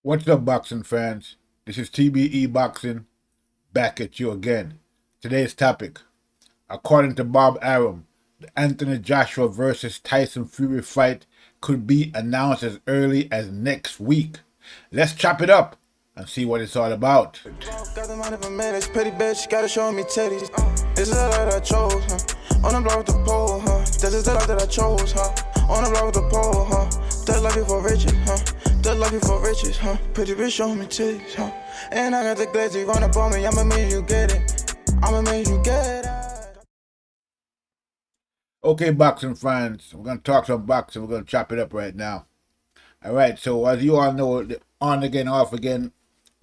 What's up, boxing fans? This is TBE Boxing back at you again. Today's topic: according to Bob Arum, the Anthony Joshua versus Tyson Fury fight could be announced as early as next week. Let's chop it up and see what it's all about. Got the money for minutes, pretty bitch, gotta show me titties. This is the life that I chose, huh? On the block with the pole, huh? This is the life that I chose, huh? On the block with the pole, huh? That life before riches, huh? That life before riches, huh? Pretty bitch, show me titties, huh? And I got the glazy run up on me, I'ma make you get it. I'ma make you get it. Okay, boxing fans, we're going to talk some boxing. We're going to chop it up right now. All right, so as you all know, the on again, off again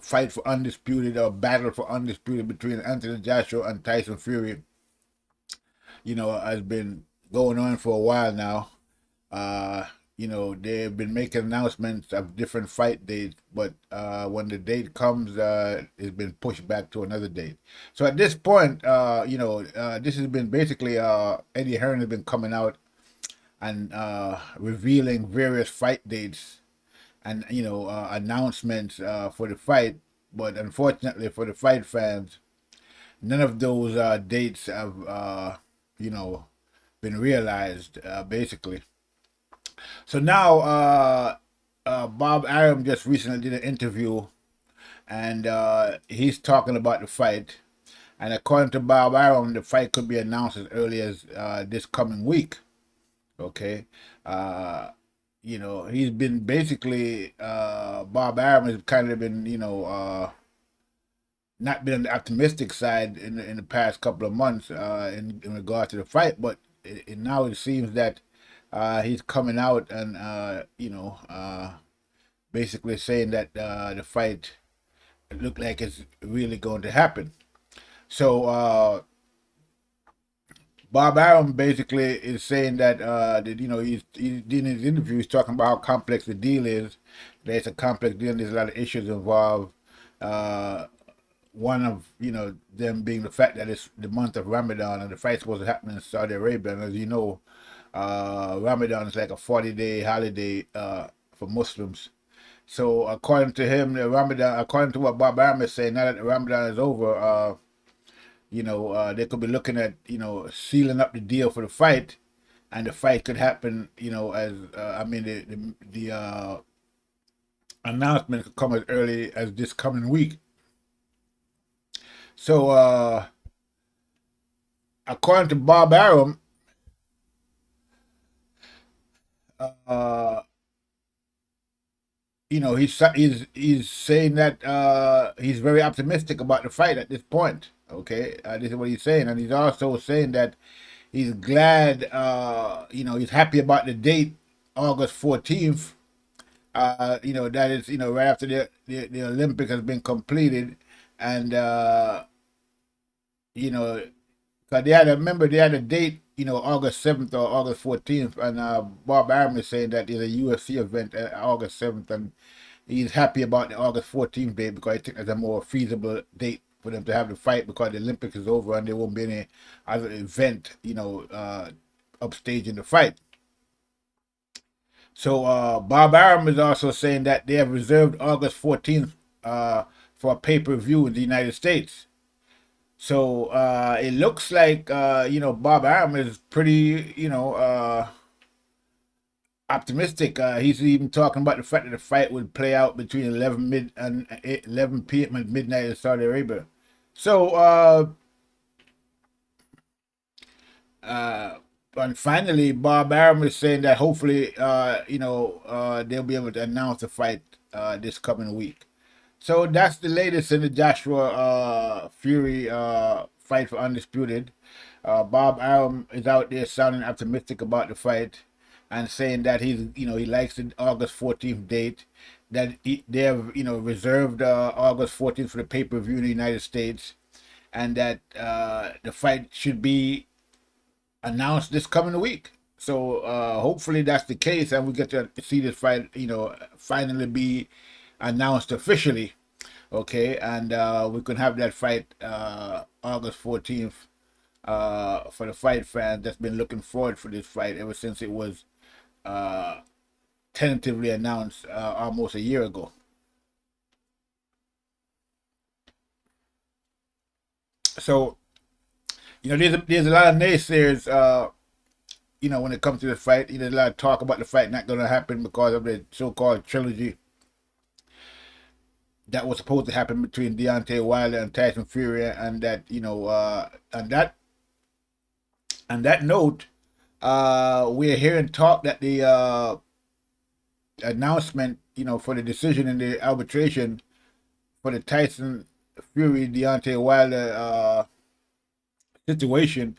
fight for undisputed, or battle for undisputed between Anthony Joshua and Tyson Fury, has been going on for a while now. They've been making announcements of different fight dates, but when the date comes, it's been pushed back to another date. So at this point, this has been basically Eddie Hearn has been coming out and revealing various fight dates and announcements for the fight. But unfortunately for the fight fans, none of those dates have been realized basically. So now Bob Arum just recently did an interview, and he's talking about the fight. And according to Bob Arum, the fight could be announced as early as this coming week. Okay. He's been basically Bob Arum has kind of been not been on the optimistic side in the past couple of months in regard to the fight, but now it seems that he's coming out and basically saying that the fight looked like it's really going to happen. So Bob Arum basically is saying that he's in his interview, he's talking about how complex the deal is. That it's a complex deal. There's a lot of issues involved. One of them being the fact that it's the month of Ramadan and the fight's supposed to happen in Saudi Arabia. And as you know, Ramadan is like a 40-day holiday for Muslims. So according to him, according to what Bob Arum is saying, now that the Ramadan is over, they could be looking at sealing up the deal for the fight, and the fight could happen. The announcement could come as early as this coming week. So according to Bob Arum, he's saying that he's very optimistic about the fight at this point. Okay, this is what he's saying, and he's also saying that he's glad, he's happy about the date, August 14th. That is, right after the Olympics has been completed, and because they had a date, August 7th or August 14th, and Bob Arum is saying that there's a UFC event August 7th, and he's happy about the August 14th date because I think it's a more feasible date for them to have the fight, because the Olympics is over and there won't be any other event, upstaging the fight. So Bob Arum is also saying that they have reserved August 14th for a pay-per-view in the United States. So it looks like Bob Arum is pretty optimistic. He's even talking about the fact that the fight would play out between 11 p.m. and midnight in Saudi Arabia. So and finally, Bob Arum is saying that hopefully they'll be able to announce the fight this coming week. So that's the latest in the Joshua Fury fight for undisputed. Bob Arum is out there sounding optimistic about the fight and saying that he likes the August 14th date. That they have reserved August 14th for the pay-per-view in the United States, and that the fight should be announced this coming week. So hopefully that's the case, and we get to see this fight finally be announced officially. Okay, and we can have that fight August 14th for the fight fans that's been looking forward for this fight ever since it was tentatively announced almost a year ago. So, there's a lot of naysayers, when it comes to the fight. There's a lot of talk about the fight not going to happen because of the so-called trilogy that was supposed to happen between Deontay Wilder and Tyson Fury, and that, on that note, we're hearing talk that the announcement, for the decision in the arbitration for the Tyson Fury Deontay Wilder situation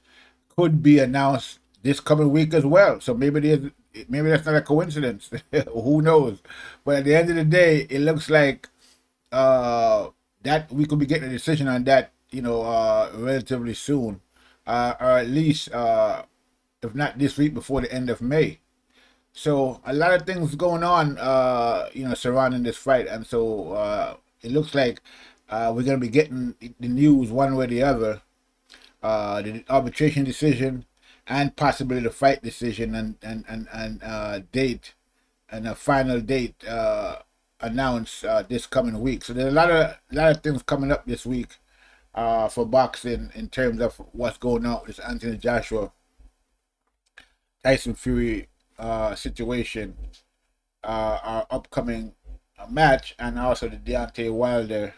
could be announced this coming week as well. So maybe that's not a coincidence. Who knows? But at the end of the day, it looks like that we could be getting a decision on that, relatively soon, or at least if not this week, before the end of May. So a lot of things going on, surrounding this fight, and so it looks like we're gonna be getting the news one way or the other, the arbitration decision, and possibly the fight decision, and date, and a final date announced this coming week. So there's a lot of things coming up this week for boxing in terms of what's going on with this Anthony Joshua Tyson Fury situation, our upcoming match, and also the Deontay Wilder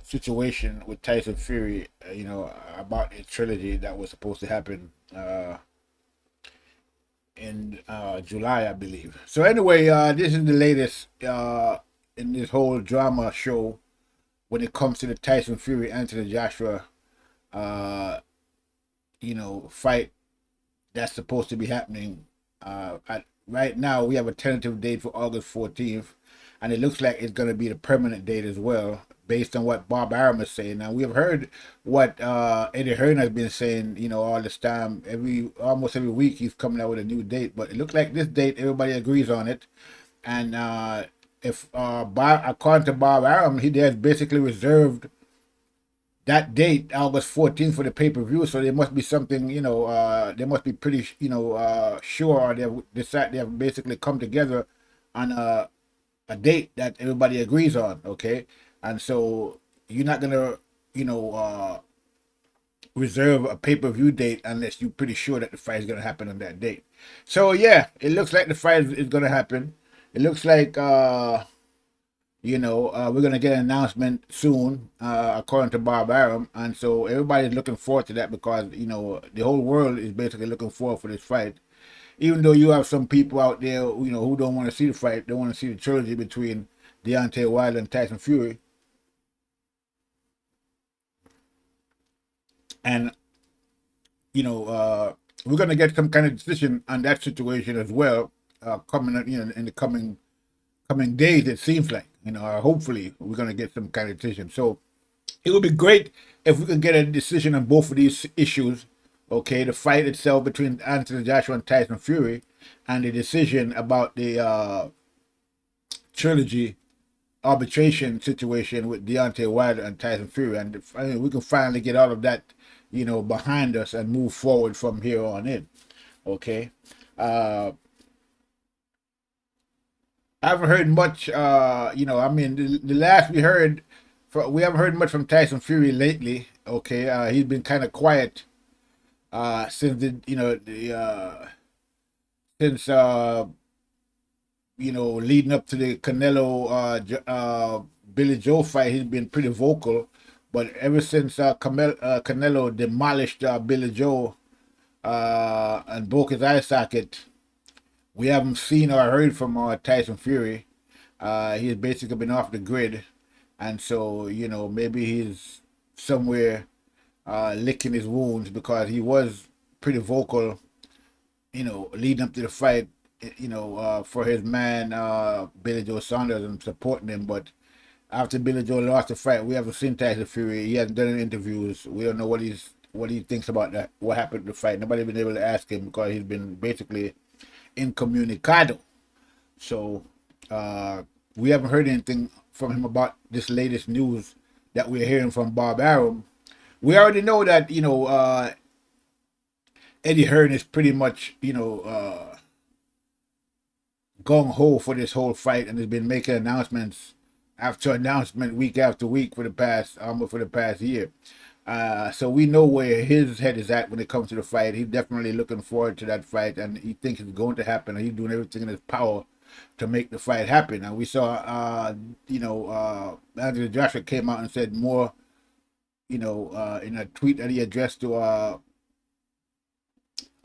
situation with Tyson Fury, about the trilogy that was supposed to happen in July, I believe. So anyway, this is the latest in this whole drama show when it comes to the Tyson Fury Anthony Joshua fight that's supposed to be happening. Right now, we have a tentative date for August 14th, and it looks like it's going to be the permanent date as well, based on what Bob Arum is saying. Now, we have heard what Eddie Hearn has been saying, all this time. Almost every week, he's coming out with a new date, but it looks like this date, everybody agrees on it. And according to Bob Arum, he has basically reserved that date, August 14th, for the pay-per-view. So there must be something, they must be pretty, sure, or they have basically come together on a date that everybody agrees on, okay? And so you're not gonna, reserve a pay-per-view date unless you're pretty sure that the fight is gonna happen on that date. So yeah, it looks like the fight is gonna happen. It looks like we're gonna get an announcement soon, according to Bob Arum, and so everybody's looking forward to that because the whole world is basically looking forward for this fight. Even though you have some people out there, who don't want to see the fight, they want to see the trilogy between Deontay Wilder and Tyson Fury, and we're gonna get some kind of decision on that situation as well, coming in the coming days. It seems like, hopefully we're gonna get some kind of decision. So it would be great if we could get a decision on both of these issues. Okay, the fight itself between Anthony Joshua and Tyson Fury, and the decision about the trilogy arbitration situation with Deontay Wilder and Tyson Fury, and we can finally get all of that, behind us and move forward from here on in. Okay. I haven't heard much, the last we heard, we haven't heard much from Tyson Fury lately. Okay, he's been kind of quiet since leading up to the Canelo Billy Joe fight. He's been pretty vocal, but ever since Canelo demolished Billy Joe and broke his eye socket, we haven't seen or heard from Tyson Fury. He's basically been off the grid, and so maybe he's somewhere licking his wounds, because he was pretty vocal, leading up to the fight, for his man Billy Joe Saunders, and supporting him. But after Billy Joe lost the fight, we haven't seen Tyson Fury. He hasn't done any interviews. We don't know what he thinks about that. What happened to the fight? Nobody's been able to ask him because he's been basically incommunicado. So we haven't heard anything from him about this latest news that we're hearing from Bob Arum. We already know that Eddie Hearn is pretty much gung ho for this whole fight, and has been making announcements after announcement, week after week, for the past year. So we know where his head is at when it comes to the fight. He's definitely looking forward to that fight, and he thinks it's going to happen. And he's doing everything in his power to make the fight happen. And we saw, Anthony Joshua came out and said more, in a tweet that he addressed to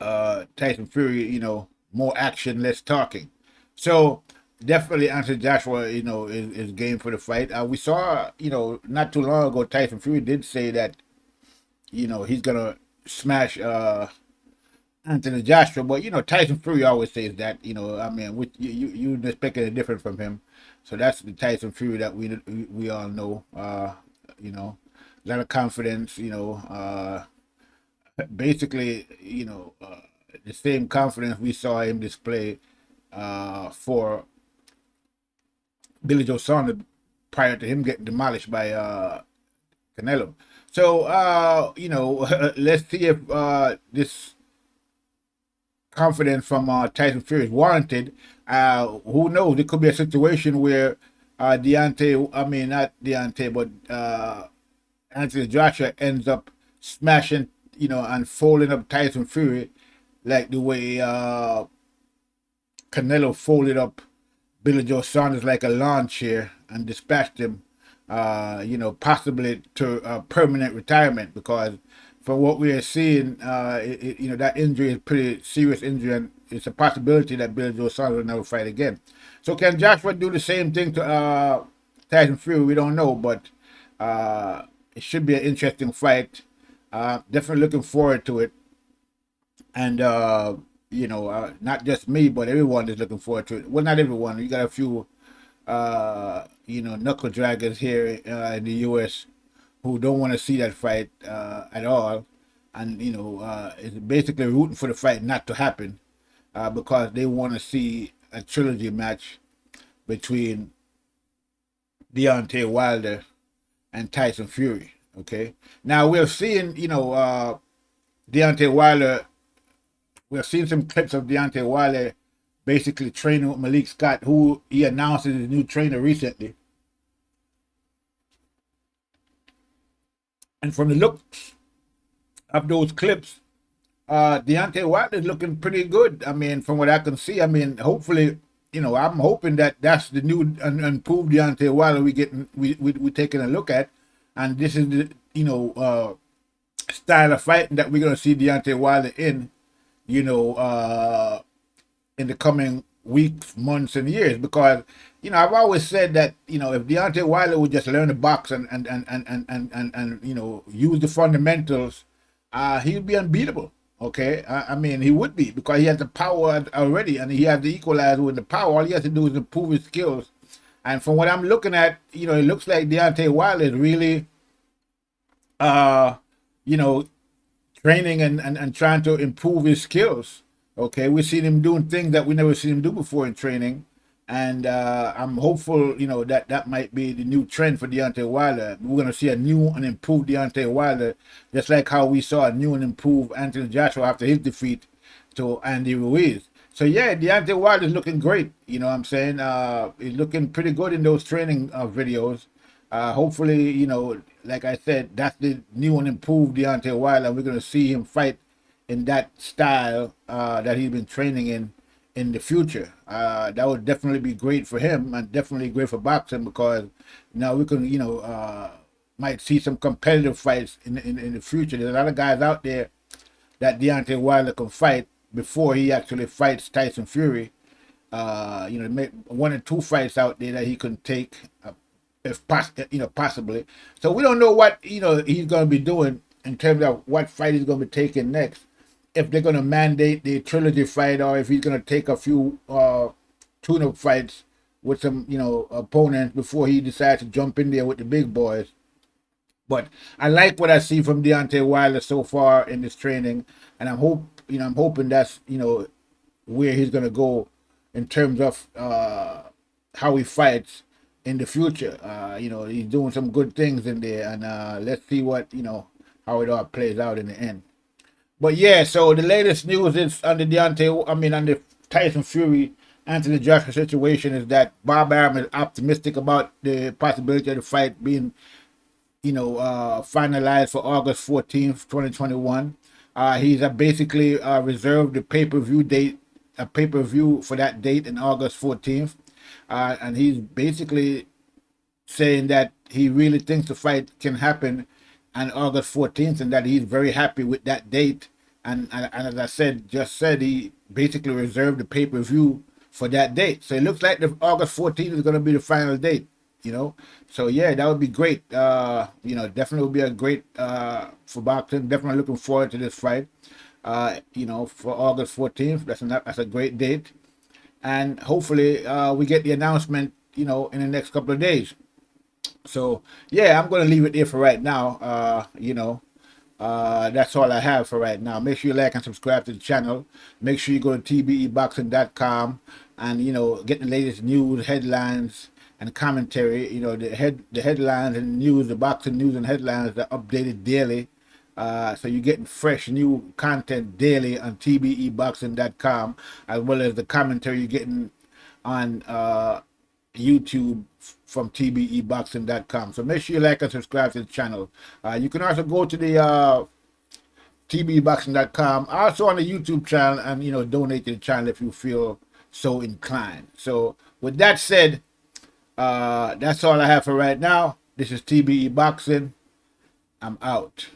Tyson Fury, more action, less talking. So definitely Anthony Joshua, is game for the fight. We saw, not too long ago, Tyson Fury did say that, he's gonna smash Anthony Joshua, but Tyson Fury always says that. I mean, you expecting it different from him, so that's the Tyson Fury that we all know. A lot of confidence. Basically, the same confidence we saw him display for Billy Joe Saunders prior to him getting demolished by Canelo. So let's see if this confidence from Tyson Fury is warranted. Who knows? It could be a situation where not Deontay, but Anthony Joshua ends up smashing, and folding up Tyson Fury like the way Canelo folded up Billy Joe Saunders like a lawn chair and dispatched him, possibly to permanent retirement, because from what we are seeing, that injury is pretty serious injury, and it's a possibility that Billy Joe Saunders will never fight again. So can Joshua do the same thing to Tyson Fury? We don't know, but it should be an interesting fight. Definitely looking forward to it. And, not just me, but everyone is looking forward to it. Well, not everyone. You got a few, knuckle draggers here in the U.S. who don't want to see that fight at all. And, is basically rooting for the fight not to happen because they want to see a trilogy match between Deontay Wilder and Tyson Fury. Okay. Now, we're seeing, Deontay Wilder. We've seen some clips of Deontay Wilder basically training with Malik Scott, who he announced as his new trainer recently. And from the looks of those clips, Deontay Wilder is looking pretty good. I mean, from what I can see, hopefully, I'm hoping that that's the new and improved Deontay Wilder we taking a look at, and this is the style of fighting that we're gonna see Deontay Wilder in. In the coming weeks, months, and years, because I've always said that if Deontay Wilder would just learn to box and use the fundamentals, he would be unbeatable. Okay, he would be, because he has the power already, and he has the equalizer with the power. All he has to do is improve his skills, and from what I'm looking at, it looks like Deontay Wilder is really, training and trying to improve his skills. Okay, we've seen him doing things that we never seen him do before in training, and I'm hopeful, that might be the new trend for Deontay Wilder. We're gonna see a new and improved Deontay Wilder, just like how we saw a new and improved Anthony Joshua after his defeat to Andy Ruiz. So yeah, Deontay Wilder is looking great. He's looking pretty good in those training videos. Hopefully, like I said, that's the new and improved Deontay Wilder. We're going to see him fight in that style that he's been training in the future. That would definitely be great for him, and definitely great for boxing, because now we can, might see some competitive fights in the future. There's a lot of guys out there that Deontay Wilder can fight before he actually fights Tyson Fury. Maybe 1 or 2 fights out there that he can take. Possibly. So we don't know what he's going to be doing in terms of what fight he's going to be taking next. If they're going to mandate the trilogy fight, or if he's going to take a few tune-up fights with some opponents before he decides to jump in there with the big boys. But I like what I see from Deontay Wilder so far in this training, and I'm hoping that's where he's going to go in terms of how he fights in the future. He's doing some good things in there, and let's see what how it all plays out in the end. But yeah, so the latest news is on the Tyson Fury Anthony Joshua situation is that Bob Arum is optimistic about the possibility of the fight being finalized for August 14th, 2021. He's basically reserved the pay-per-view date, a pay-per-view for that date in August 14th. And he's basically saying that he really thinks the fight can happen on August 14th and that he's very happy with that date. And as I said, he basically reserved the pay-per-view for that date. So it looks like the August 14th is going to be the final date, So yeah, that would be great. Definitely would be a great for boxing. Definitely looking forward to this fight. For August 14th, that's a great date. And hopefully we get the announcement, in the next couple of days. So yeah, I'm gonna leave it there for right now. That's all I have for right now. Make sure you like and subscribe to the channel. Make sure you go to tbeboxing.com and get the latest news, headlines, and commentary. The headlines and news, the boxing news and headlines are updated daily. So you're getting fresh new content daily on tbeboxing.com, as well as the commentary you're getting on YouTube from tbeboxing.com. So make sure you like and subscribe to the channel. You can also go to the tbeboxing.com, also on the YouTube channel, and donate to the channel if you feel so inclined. So with that said, that's all I have for right now. This is TBE Boxing. I'm out.